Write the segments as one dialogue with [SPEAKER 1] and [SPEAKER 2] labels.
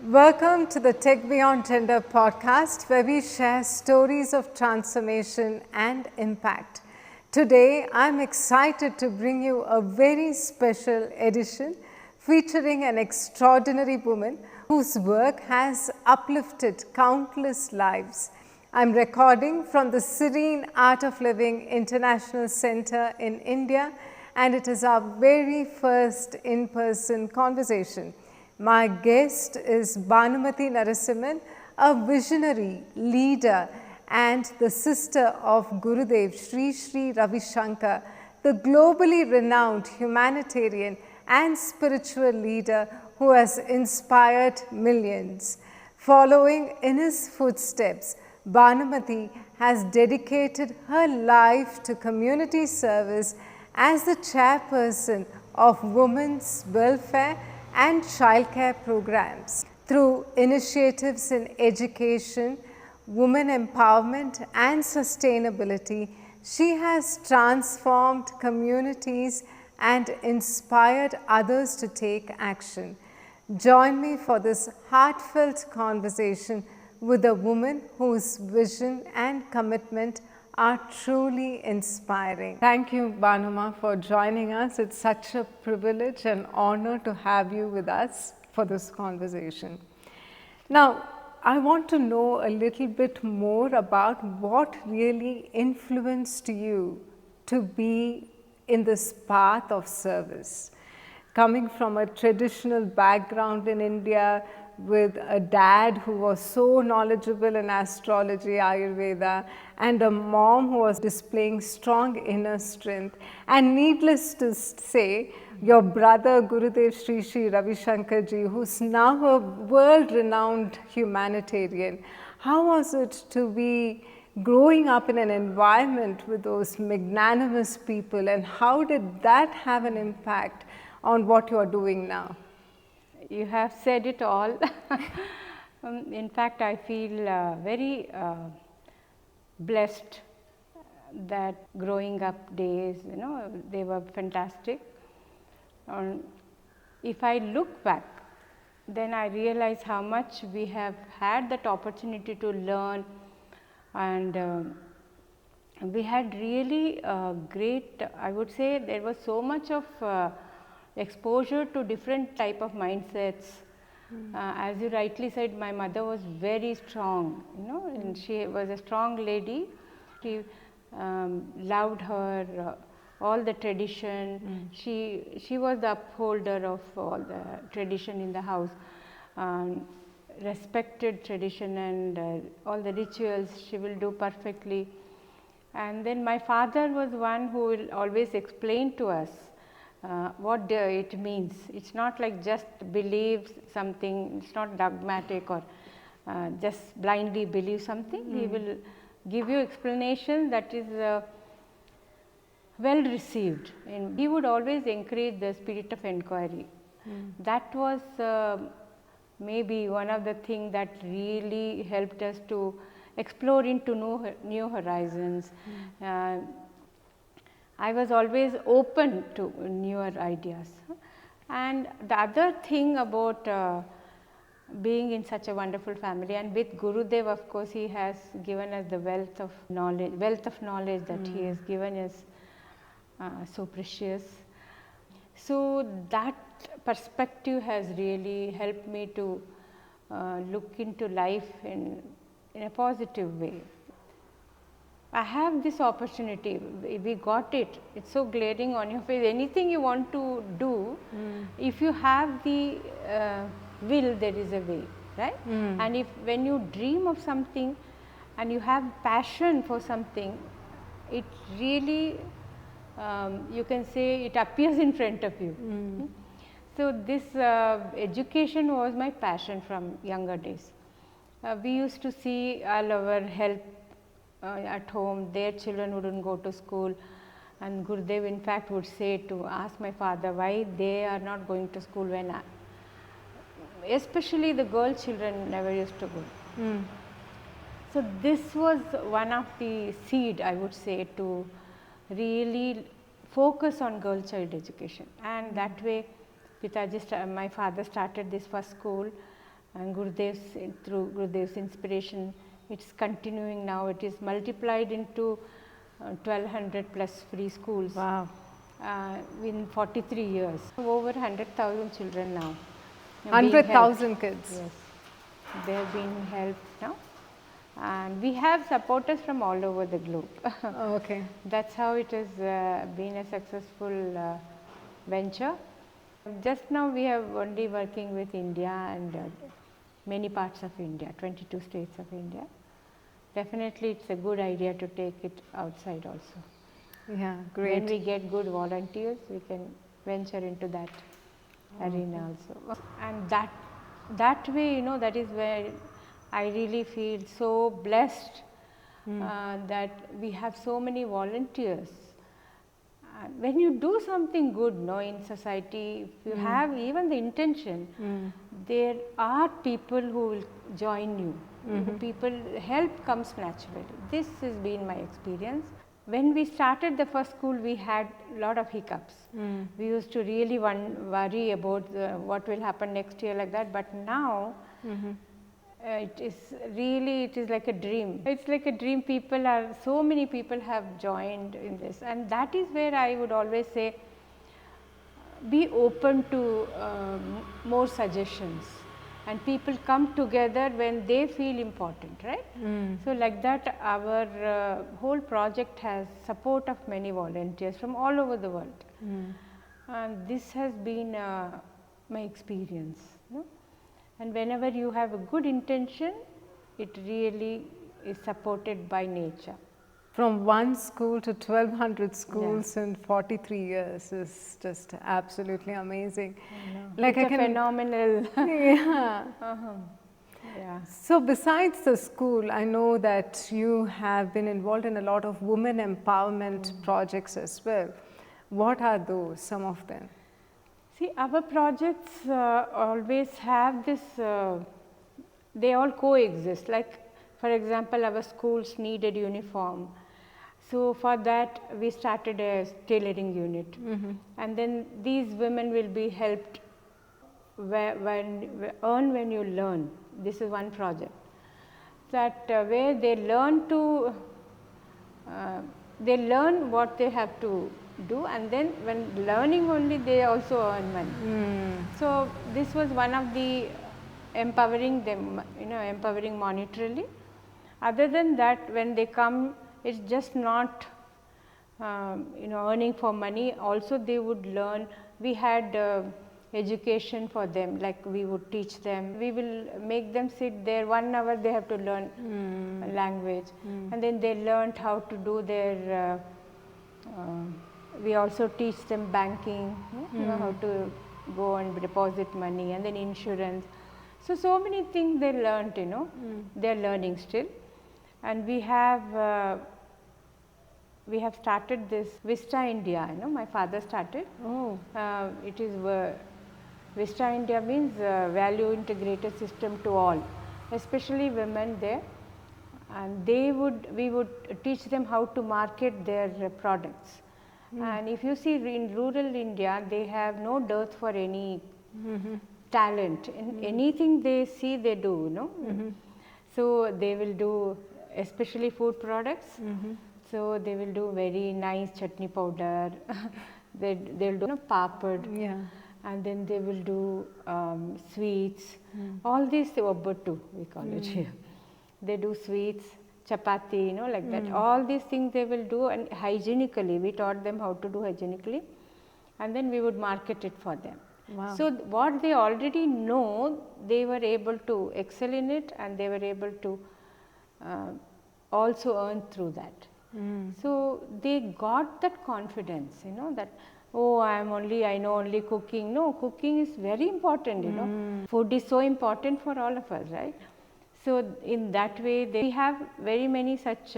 [SPEAKER 1] Welcome to the Tech Beyond Gender podcast, where we share stories of transformation and impact. Today, I'm excited to bring you a very special edition featuring an extraordinary woman whose work has uplifted countless lives. I'm recording from the Serene Art of Living International Center in India, and it is our very first in-person conversation. My guest is Bhanumathi Narasimhan, a visionary leader and the sister of Gurudev, Sri Ravi Shankar, the globally renowned humanitarian and spiritual leader who has inspired millions. Following in his footsteps, Bhanumathi has dedicated her life to community service as the chairperson of women's welfare and childcare programs. Through initiatives in education, women empowerment and sustainability, she has transformed communities and inspired others to take action. Join me for this heartfelt conversation with a woman whose vision and commitment are truly inspiring. Thank you, Bhanuma, for joining us. It's such a privilege and honor to have you with us for this conversation. Now, I want to know a little bit more about what really influenced you to be in this path of service. Coming from a traditional background in India, with a dad who was so knowledgeable in astrology, Ayurveda, and a mom who was displaying strong inner strength. And needless to say, your brother Gurudev Sri Ravi Shankar ji, who's now a world-renowned humanitarian. How was it to be growing up in an environment with those magnanimous people, and how did that have an impact on what you are doing now?
[SPEAKER 2] You have said it all. In fact, I feel very blessed that growing up days, they were fantastic. If I look back, then I realize how much we have had that opportunity to learn, and we had really great, I would say there was so much of exposure to different type of mindsets. As you rightly said, my mother was very strong, and she was a strong lady. She loved her all the tradition. She was the upholder of all the tradition in the house, respected tradition, and all the rituals she will do perfectly. And then my father was one who will always explain to us what it means. It's not like just believe something, it's not dogmatic or just blindly believe something. He will give you explanation that is well received, and he would always encourage the spirit of inquiry. That was maybe one of the things that really helped us to explore into new horizons. I was always open to newer ideas. And the other thing about being in such a wonderful family, and with Gurudev, of course, he has given us the wealth of knowledge that he has given us, so precious. So that perspective has really helped me to look into life in a positive way. I have this opportunity, we got it, it's so glaring on your face. Anything you want to do, if you have the will, there is a way, right? And when you dream of something and you have passion for something, it really, you can say it appears in front of you. So this education was my passion from younger days. We used to see all our help at home, their children wouldn't go to school, and Gurudev in fact would say to ask my father why they are not going to school, when especially the girl children never used to go. So this was one of the seed, I would say, to really focus on girl child education, and that way Pitaji, my father started this first school, and through Gurudev's inspiration, it's continuing now. It is multiplied into 1200 plus free schools.
[SPEAKER 1] Wow.
[SPEAKER 2] In 43 years. Over 100,000 children now.
[SPEAKER 1] 100,000 kids.
[SPEAKER 2] Yes, they have been helped now. And we have supporters from all over the globe.
[SPEAKER 1] Okay.
[SPEAKER 2] That's how it has been a successful venture. Just now we have only working with India and many parts of India, 22 states of India. Definitely it's a good idea to take it outside also.
[SPEAKER 1] Yeah, great.
[SPEAKER 2] When we get good volunteers, we can venture into that arena also. And that way, you know, that is where I really feel so blessed that we have so many volunteers. When you do something good, no, in society, if you have even the intention, there are people who will join you. People, help comes naturally. This has been my experience. When we started the first school, we had a lot of hiccups. We used to really worry about what will happen next year like that, but now it is like a dream. It's like a dream. So many people have joined in this, and that is where I would always say, be open to more suggestions, and people come together when they feel important, right? So like that, our whole project has support of many volunteers from all over the world, and this has been my experience. No? And whenever you have a good intention, it really is supported by nature.
[SPEAKER 1] From one school to 1200 schools in 43 years is just absolutely amazing.
[SPEAKER 2] Like it's a phenomenal.
[SPEAKER 1] Yeah.
[SPEAKER 2] Yeah.
[SPEAKER 1] So besides the school, I know that you have been involved in a lot of women empowerment projects as well. What are those, some of them?
[SPEAKER 2] See, our projects always have this, they all coexist. Like, for example, our schools needed uniform. So for that, we started a tailoring unit. And then these women will be helped earn when you learn. This is one project. That where they learn to, they learn what they have to do, and then when learning only, they also earn money. So this was one of the empowering them, empowering monetarily. Other than that, when they come, it's just not earning for money. Also they would learn. We had education for them, like we would teach them. We will make them sit there 1 hour, they have to learn language, and then they learned how to do their we also teach them banking, how to go and deposit money, and then insurance. So many things they learned, they are learning still. And we have started this Vista India, my father started. It is Vista India means value integrated system to all, especially women there. And we would teach them how to market their products. And if you see in rural India, they have no dearth for any talent. In anything they see, they do, So they will do, especially food products. So they will do very nice chutney powder. They'll do papad. And then they will do sweets. All these obbottu, we call it here. They do sweets, chapati, like that. All these things they will do, and hygienically. We taught them how to do hygienically, and then we would market it for them.
[SPEAKER 1] Wow.
[SPEAKER 2] So what they already know, they were able to excel in it, and they were able to also earn through that. So they got that confidence, that I know only cooking. No, cooking is very important, Food is so important for all of us, right? So in that way, we have very many such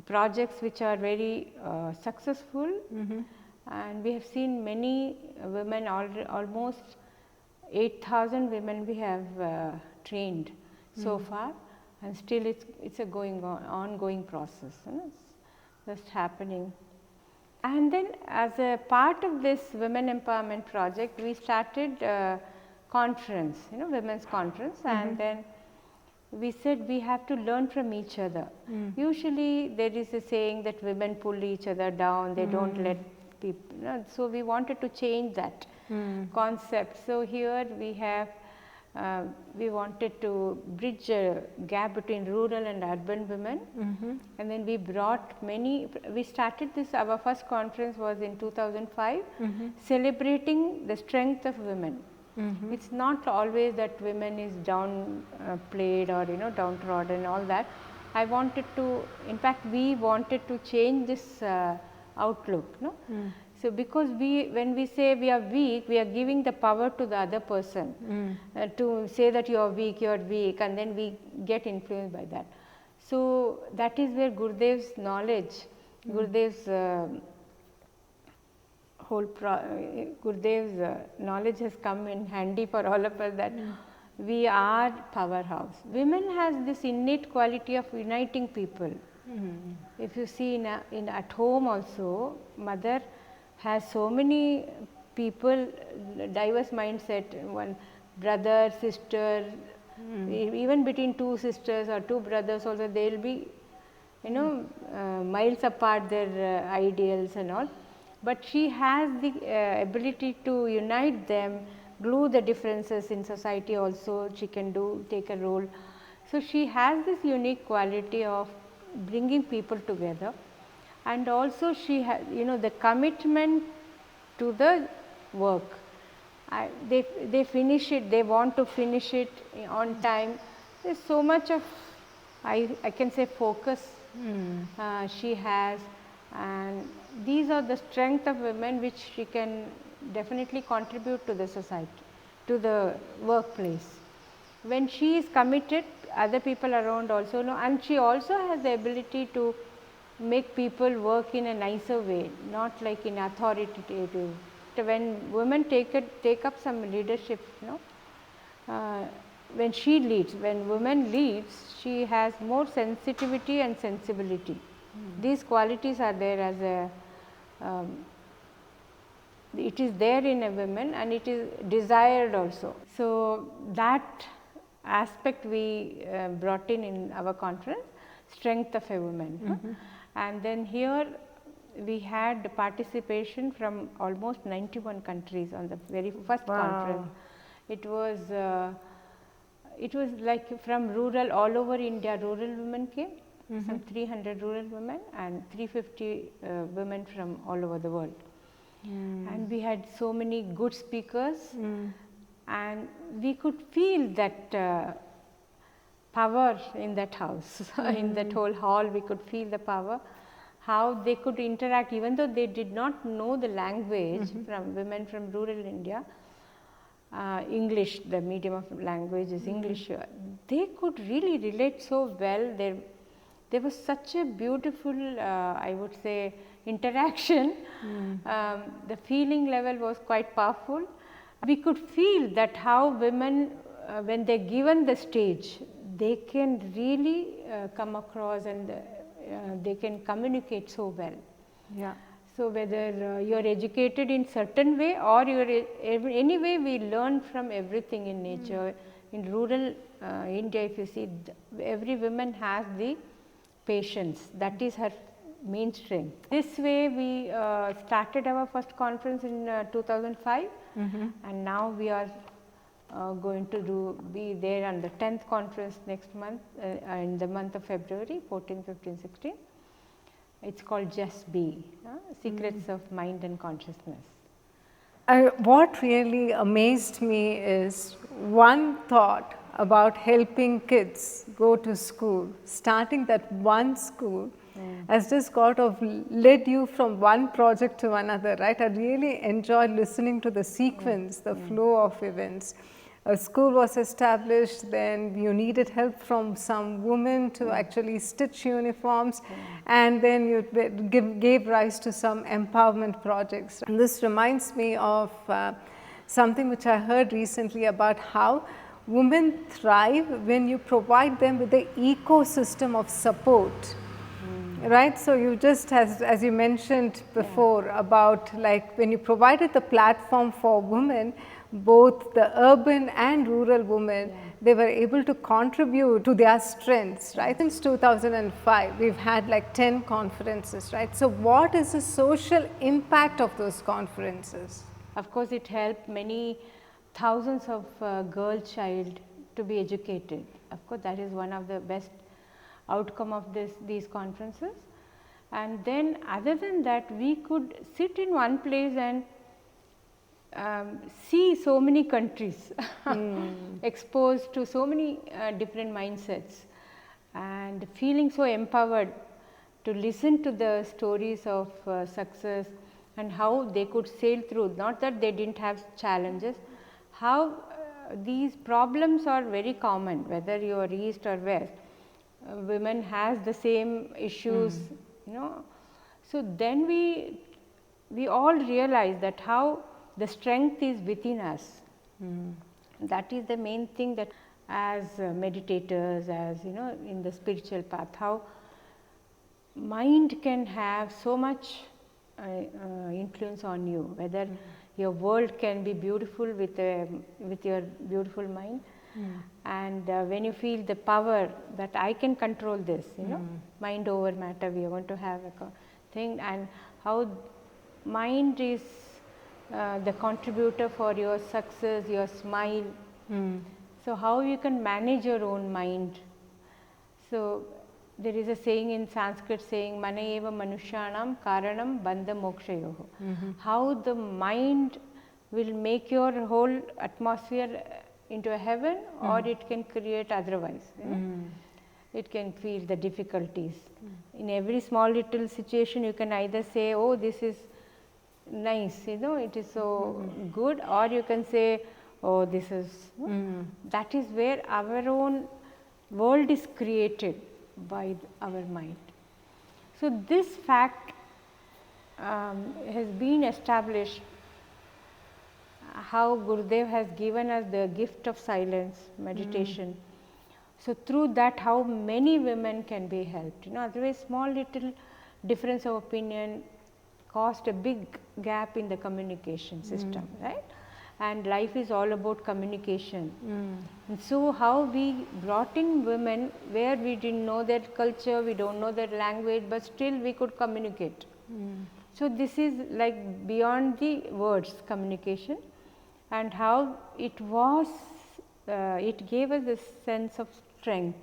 [SPEAKER 2] projects which are very successful, and we have seen many women, almost 8,000 women we have trained so far, and still it's a ongoing process, it's just happening. And then as a part of this women empowerment project, we started conference, women's conference, and then we said we have to learn from each other. Usually there is a saying that women pull each other down, they don't let people, so we wanted to change that concept. So here we have, we wanted to bridge a gap between rural and urban women, and then we brought we started this, our first conference was in 2005, celebrating the strength of women. It's not always that women is down played or downtrodden and all that. I wanted to, in fact we wanted to change this outlook. So because when we say we are weak, we are giving the power to the other person to say that you are weak, and then we get influenced by that. So that is where Gurudev's knowledge, Gurudev's knowledge has come in handy for all of us, that we are powerhouse. Women has this innate quality of uniting people. If you see in at home also, mother has so many people, diverse mindset, one brother, sister, even between two sisters or two brothers also, they will be miles apart their ideals and all. But she has the ability to unite them, glue the differences in society also, she can take a role. So she has this unique quality of bringing people together, and also she has, the commitment to the work. They finish it, they want to finish it on time. There's so much of, I can say, focus she has, and these are the strength of women which she can definitely contribute to the society, to the workplace. When she is committed, other people around also know, and she also has the ability to make people work in a nicer way, not like in authoritative. When women take up some leadership, when she leads, when women leads, she has more sensitivity and sensibility. These qualities are there as a, it is there in a woman, and it is desired also. So that aspect we brought in our conference, strength of a woman. And then here we had participation from almost 91 countries on the very first conference. It was like from rural, all over India, rural women came, some 300 rural women and 350 women from all over the world. And we had so many good speakers, and we could feel that power in that house, in that whole hall we could feel the power, how they could interact even though they did not know the language, from women from rural India. English, the medium of language is English. They could really relate so well. There was such a beautiful, I would say, interaction. The feeling level was quite powerful. We could feel that how women, when they are given the stage, they can really come across, and they can communicate so well. So whether you are educated in certain way or you are anyway, we learn from everything in nature. In rural India, if you see, every woman has the patience. That is her main strength. This way we started our first conference in 2005, and now we are going to be there on the 10th conference next month, in the month of February, 14, 15, 16. It's called Just Be, Secrets of Mind and Consciousness.
[SPEAKER 1] What really amazed me is one thought about helping kids go to school, starting that one school has just led you from one project to another, right? I really enjoyed listening to the sequence, the flow of events. A school was established, then you needed help from some women to actually stitch uniforms, and then you gave rise to some empowerment projects. And this reminds me of something which I heard recently about how women thrive when you provide them with the ecosystem of support. Right, so you just, as you mentioned before, about like when you provided the platform for women, both the urban and rural women, they were able to contribute to their strengths, right? Since 2005, we've had like 10 conferences, right? So what is the social impact of those conferences?
[SPEAKER 2] Of course, it helped many thousands of girl child to be educated. Of course, that is one of the best outcome of these conferences. And then other than that, we could sit in one place and see so many countries exposed to so many different mindsets, and feeling so empowered to listen to the stories of success and how they could sail through, not that they didn't have challenges, how these problems are very common, whether you are east or west. Women has the same issues, you know. So then we all realize that how the strength is within us. That is the main thing, that as meditators, as you know, in the spiritual path, how mind can have so much influence on you, whether your world can be beautiful with your beautiful mind. And when you feel the power that I can control this, you know, mind over matter, we are going to have a thing, and how mind is the contributor for your success, your smile. So how you can manage your own mind. So there is a saying in Sanskrit saying, Mana eva manushyanam karanam bandha mokshayoho. How the mind will make your whole atmosphere into a heaven, or it can create otherwise. You know? It can feel the difficulties. In every small little situation, you can either say, oh, this is nice, you know, it is so good, or you can say, oh, this is, that is where our own world is created by our mind. So this fact has been established, how Gurudev has given us the gift of silence, meditation. So through that, how many women can be helped, you know, otherwise small little difference of opinion caused a big gap in the communication system, right? And life is all about communication. And so how we brought in women where we didn't know their culture, we don't know their language, but still we could communicate. So this is like beyond the words communication, and how it was, it gave us a sense of strength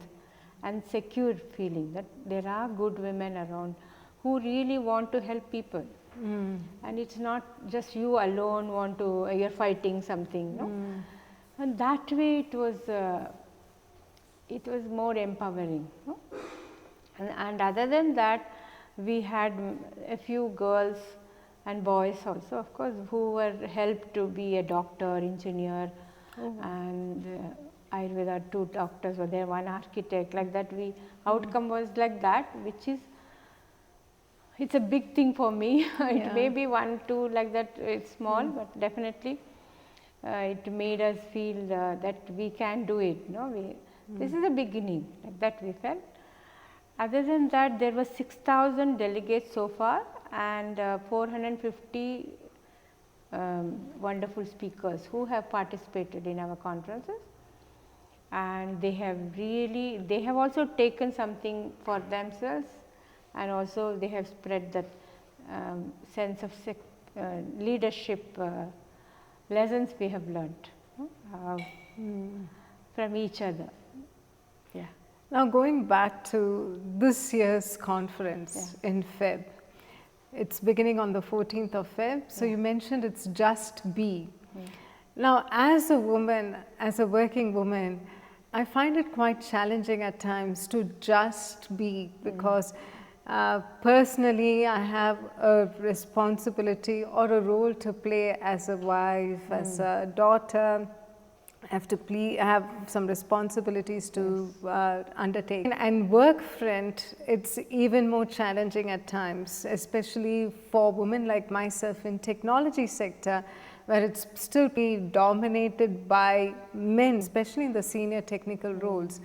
[SPEAKER 2] and secure feeling that there are good women around who really want to help people. And it's not just you alone want to, you're fighting something, no? And that way it was more empowering, no? And other than that, we had a few girls and boys also, of course, who were helped to be a doctor, engineer, and Ayurveda, 2 doctors were there, 1 architect, like that. Outcome was like that, which is, it's a big thing for me. It may be 1, 2 like that, it's small, but definitely it made us feel that we can do it. No, this is a beginning, like that we felt. Other than that, there were 6,000 delegates so far, and 450 wonderful speakers who have participated in our conferences. And they have also taken something for themselves, and also they have spread that sense of leadership lessons we have learnt from each other. Yeah.
[SPEAKER 1] Now going back to this year's conference in Feb, it's beginning on the 14th of Feb, so you mentioned it's Just Be. Now as a woman, as a working woman, I find it quite challenging at times to just be, because personally I have a responsibility or a role to play as a wife, as a daughter. I have to have some responsibilities to undertake. And work front, it's even more challenging at times, especially for women like myself in technology sector, where it's still be dominated by men, especially in the senior technical roles.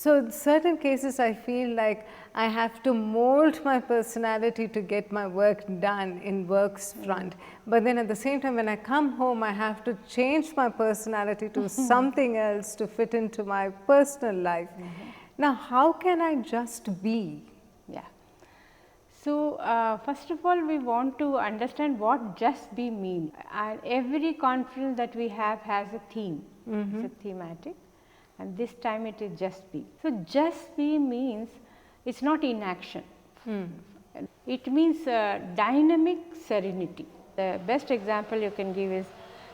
[SPEAKER 1] So in certain cases I feel like I have to mold my personality to get my work done in work's front. But then at the same time, when I come home, I have to change my personality to something else to fit into my personal life. Now, how can I just be?
[SPEAKER 2] Yeah. So, first of all, we want to understand what just be means. And every conference that we have has a theme, it's a thematic, and this time it is just be. So, just be means it's not inaction. It means dynamic serenity. The best example you can give is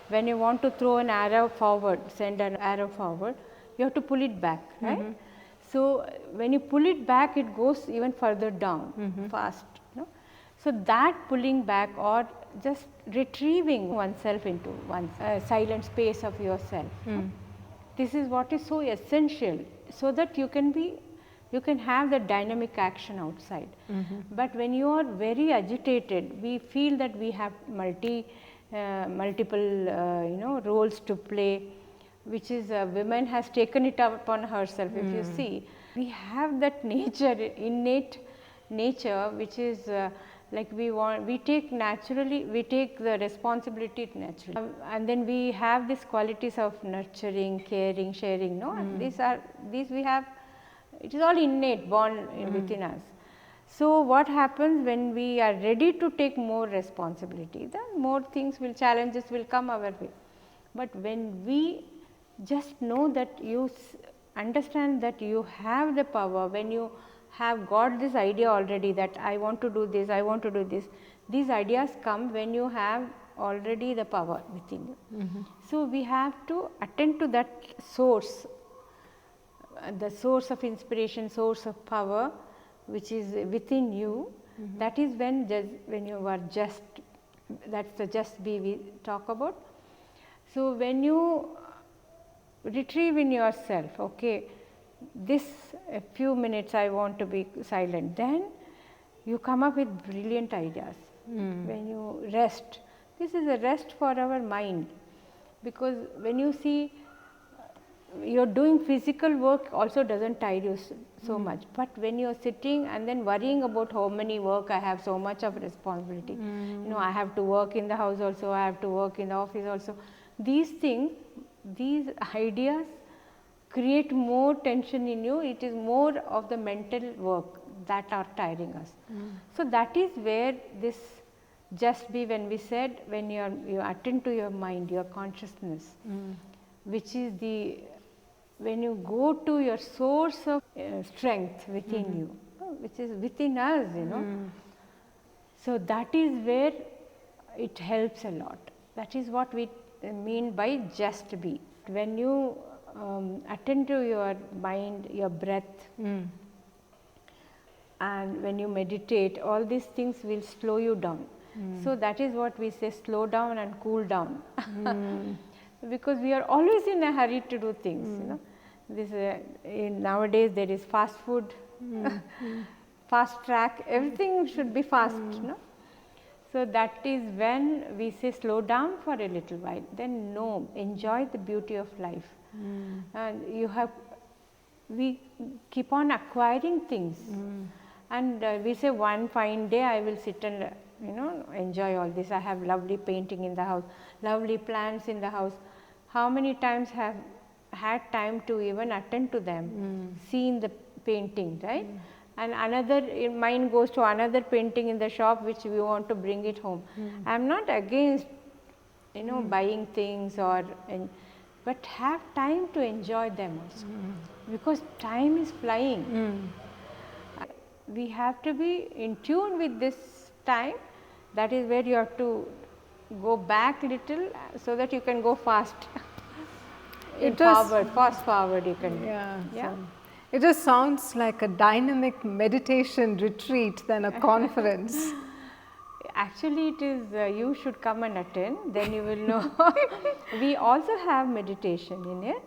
[SPEAKER 2] when you want to throw an arrow forward, send an arrow forward, you have to pull it back, right? So, when you pull it back, it goes even further down fast. No? So, that pulling back or just retrieving oneself into one silent space of yourself. No? This is what is so essential, so that you can have the dynamic action outside. But when you are very agitated, we feel that we have multiple roles to play, which is women has taken it upon herself. If you see, we have that innate nature, which is like we take the responsibility naturally, and then we have these qualities of nurturing, caring, sharing. No, these we have. It is all innate, born within us. So, what happens when we are ready to take more responsibility? Then more challenges will come our way. But when we just know that you understand that you have the power, when you have got this idea already that I want to do this, I want to do this, these ideas come when you have already the power within you. So, we have to attend to that source, the source of inspiration, source of power, which is within you. That is when you are just, that's the just be we talk about. So, when you retrieve in yourself, okay, a few minutes I want to be silent, then you come up with brilliant ideas. When you rest, this is a rest for our mind, because when you see you're doing physical work also doesn't tire you so much, but when you're sitting and then worrying about how many work I have, so much of responsibility, I have to work in the house also, I have to work in the office also, these things, these ideas create more tension in you. It is more of the mental work that are tiring us. So, that is where this just be, when we said, when you attend to your mind, your consciousness, which is when you go to your source of strength within you, which is within us, So, that is where it helps a lot. That is what we mean by just be. When you attend to your mind, your breath, and when you meditate, all these things will slow you down. So, that is what we say, slow down and cool down. Because we are always in a hurry to do things, This nowadays there is fast food, fast track, everything should be fast, So, that is when we say slow down for a little while, then enjoy the beauty of life. And we keep on acquiring things, and we say one fine day I will sit and enjoy all this. I have lovely painting in the house, lovely plants in the house. How many times have had time to even attend to them, seen the painting, right? And another mind goes to another painting in the shop which we want to bring it home. I am not against buying things, but have time to enjoy them also, because time is flying. We have to be in tune with this time. That is where you have to go back little, so that you can go fast. Fast forward you can.
[SPEAKER 1] So it just sounds like a dynamic meditation retreat than a conference.
[SPEAKER 2] Actually, it is, you should come and attend, then you will know. We also have meditation in it,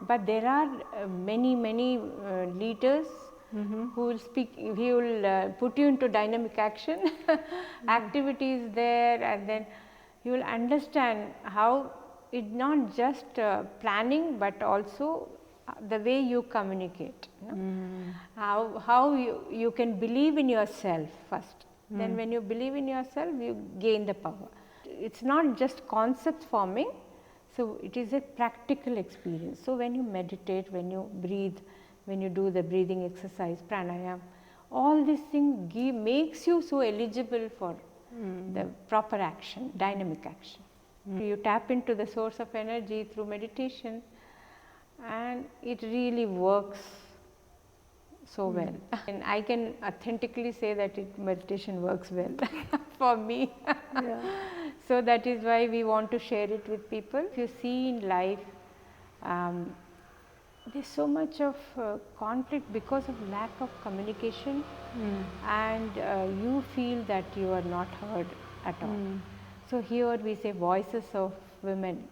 [SPEAKER 2] but there are many leaders who will speak, he will put you into dynamic action, activities there, and then you will understand how it's not just planning, but also the way you communicate, you know? How you can believe in yourself first. Then when you believe in yourself, you gain the power. It's not just concepts forming, so it is a practical experience. So when you meditate, when you breathe, when you do the breathing exercise, pranayam, all these things makes you so eligible for the proper action, dynamic action. You tap into the source of energy through meditation, and it really works so well. And I can authentically say that meditation works well for me.
[SPEAKER 1] Yeah.
[SPEAKER 2] So that is why we want to share it with people. If you see in life, there's so much of conflict because of lack of communication, and you feel that you are not heard at all. So here we say voices of women,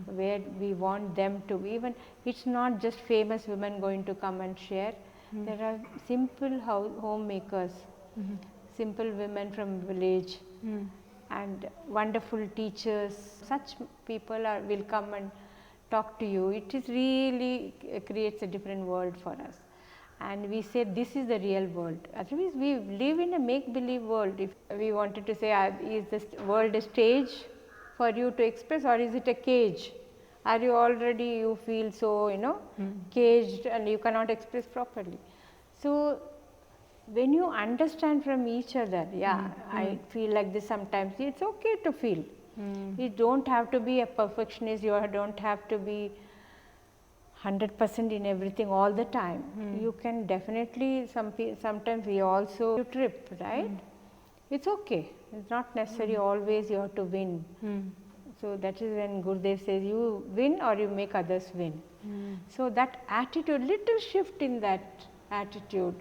[SPEAKER 2] where we want them to, even it's not just famous women going to come and share. There are simple homemakers, simple women from village, and wonderful teachers. Such people will come and talk to you. It is really creates a different world for us, and we say this is the real world. Otherwise we live in a make-believe world. If we wanted to say, is this world a stage for you to express, or is it a cage? Are you already, you feel so, you know, caged and you cannot express properly? So when you understand from each other, I feel like this sometimes, it's okay to feel. You don't have to be a perfectionist, you don't have to be 100% in everything all the time. You can definitely, sometimes we also trip, right? It's okay. It's not necessary always you have to win. So that is when Gurudev says, you win or you make others win. So that attitude, little shift in that attitude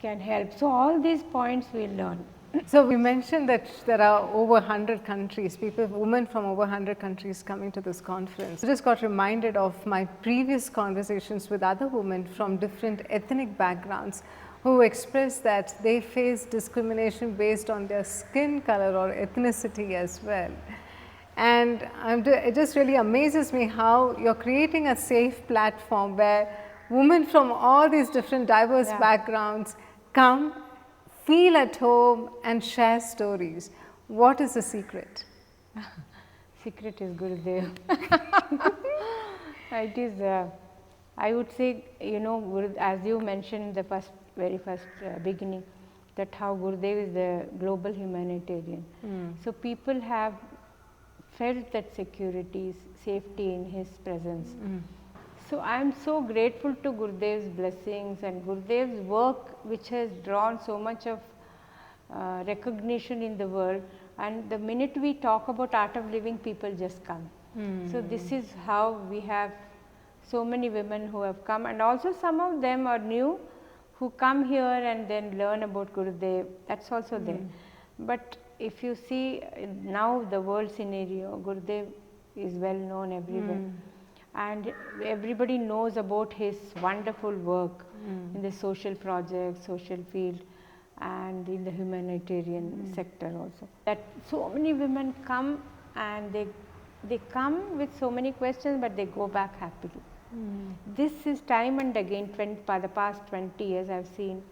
[SPEAKER 2] can help. So all these points we learn.
[SPEAKER 1] So we mentioned that there are over 100 countries, women from over 100 countries coming to this conference. I just got reminded of my previous conversations with other women from different ethnic backgrounds who expressed that they face discrimination based on their skin color or ethnicity as well. And it just really amazes me how you're creating a safe platform where women from all these different diverse backgrounds come, feel at home and share stories. What is the secret?
[SPEAKER 2] Secret is Gurudev. It is, I would say, you know, as you mentioned in the very first beginning, that how Gurudev is the global humanitarian. So people have felt that security, safety in his presence. So I am so grateful to Gurudev's blessings and Gurudev's work, which has drawn so much of recognition in the world. And the minute we talk about art of living, people just come. So this is how we have so many women who have come, and also some of them are new, who come here and then learn about Gurudev. That's also there. But if you see now the world scenario, Gurudev is well known everywhere. And everybody knows about his wonderful work in the social projects, social field, and in the humanitarian sector also. That so many women come and they come with so many questions, but they go back happily. This is time and again, for the past 20 years I have seen,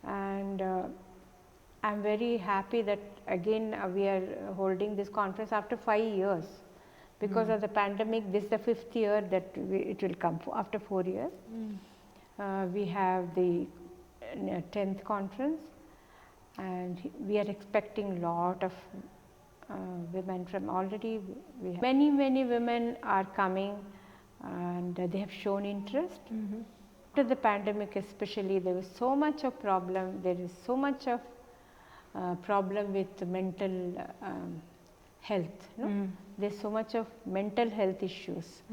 [SPEAKER 2] and I am very happy that again we are holding this conference after 5 years. Because of the pandemic, this is the 5th year that it will come after 4 years. We have the 10th conference, and we are expecting lot of women from already. Many women are coming, and they have shown interest. After the pandemic especially, there was so much of problem. There is so much of problem with mental health. No? There's so much of mental health issues.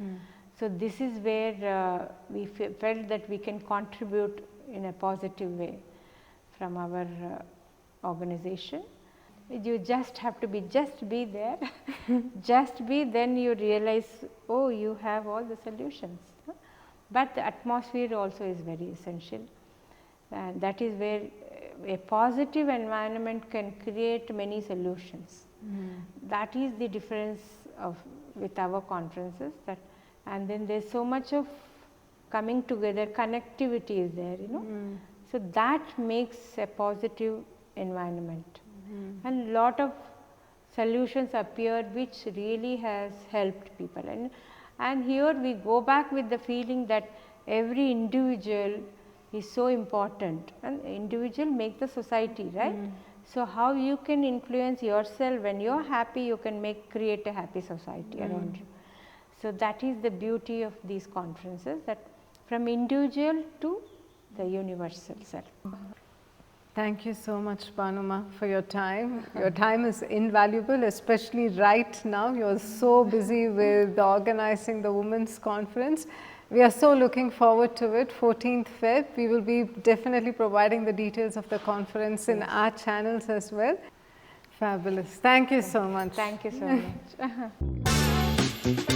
[SPEAKER 2] So this is where we felt that we can contribute in a positive way from our organization. You just have to be there, just be, then you realize, oh, you have all the solutions. But the atmosphere also is very essential, and that is where a positive environment can create many solutions. That is the difference with our conferences, that and then there's so much of coming together, connectivity is there, you know. So that makes a positive environment, and lot of solutions appear which really has helped people. And here we go back with the feeling that every individual is so important, and individual make the society, right? So how you can influence yourself, when you are happy you can create a happy society around you. So that is the beauty of these conferences, that from individual to the universal self.
[SPEAKER 1] Thank you so much, Bhanuma, for your time. Your time is invaluable, especially right now. You're so busy with organizing the Women's Conference. We are so looking forward to it. 14th Feb, we will be definitely providing the details of the conference in our channels as well. Fabulous. Thank you so much.
[SPEAKER 2] Thank you so much.